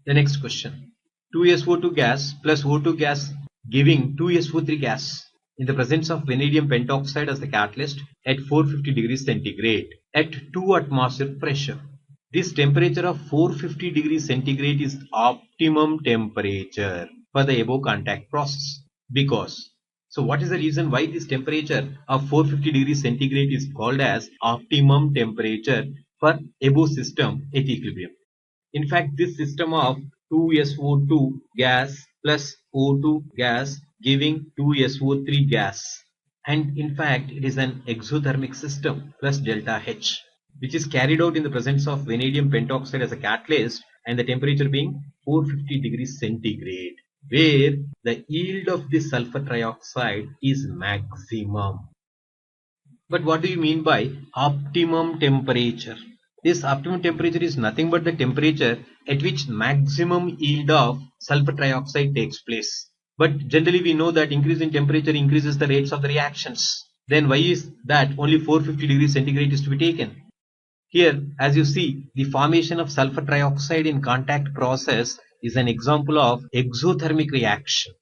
The next question. 2SO2 gas plus O2 gas giving 2SO3 gas in the presence of vanadium pentoxide as the catalyst at 450 degrees centigrade at 2 atmosphere pressure. This temperature of 450 degrees centigrade is optimum temperature for the above contact process. Because, so what is the reason why this temperature of 450 degrees centigrade is called as optimum temperature for above system at equilibrium? In fact, this system of 2SO2 gas plus O2 gas giving 2SO3 gas, and in fact it is an exothermic system plus delta H, which is carried out in the presence of vanadium pentoxide as a catalyst and the temperature being 450 degrees centigrade, where the yield of this sulfur trioxide is maximum. But what do you mean by optimum temperature? This optimum temperature is nothing but the temperature at which maximum yield of sulfur trioxide takes place. But generally we know that increase in temperature increases the rates of the reactions. Then why is that only 450 degrees centigrade is to be taken? Here, as you see, the formation of sulfur trioxide in contact process is an example of exothermic reaction.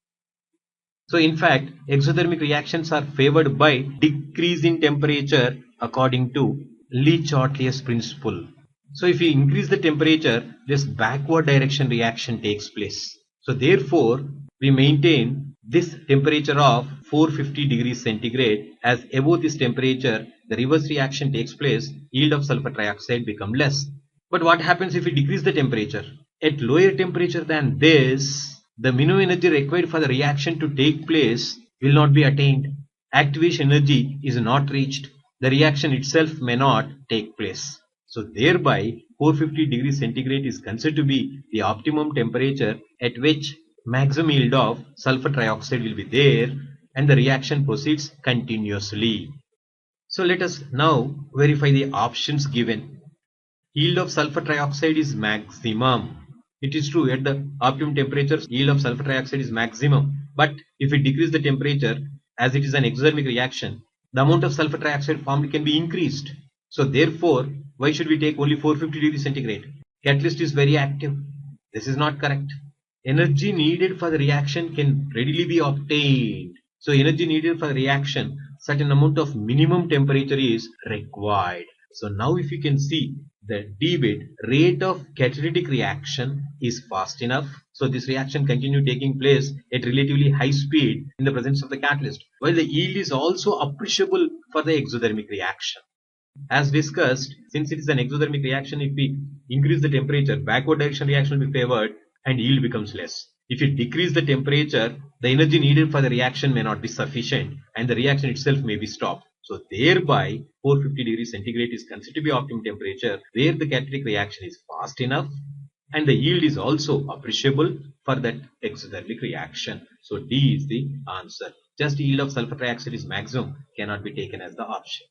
So in fact, exothermic reactions are favored by decrease in temperature according to Le-Chatelier's principle. So if we increase the temperature, this backward direction reaction takes place. So therefore, we maintain this temperature of 450 degrees centigrade, as above this temperature, the reverse reaction takes place, yield of sulfur trioxide become less. But what happens if we decrease the temperature? At lower temperature than this, the minimum energy required for the reaction to take place will not be attained. Activation energy is not reached. The reaction itself may not take place. So thereby 450 degrees centigrade is considered to be the optimum temperature at which maximum yield of sulfur trioxide will be there and the reaction proceeds continuously. So let us now verify the options given. Yield of sulfur trioxide is maximum. It is true, at the optimum temperature, yield of sulfur trioxide is maximum. But if we decrease the temperature, as it is an exothermic reaction, the amount of sulfur trioxide formed can be increased. So therefore, why should we take only 450 degrees centigrade? Catalyst is very active. This is not correct. Energy needed for the reaction can readily be obtained. So energy needed for the reaction, certain amount of minimum temperature is required. So now if you can see, the dBit, rate of catalytic reaction, is fast enough. So this reaction continue taking place at relatively high speed in the presence of the catalyst, while the yield is also appreciable for the exothermic reaction. As discussed, since it is an exothermic reaction, if we increase the temperature, backward direction reaction will be favored and yield becomes less. If you decrease the temperature, the energy needed for the reaction may not be sufficient and the reaction itself may be stopped. So thereby 450 degrees centigrade is considered to be optimum temperature where the catalytic reaction is fast enough and the yield is also appreciable for that exothermic reaction. So D is the answer. Just yield of sulfur trioxide is maximum cannot be taken as the option.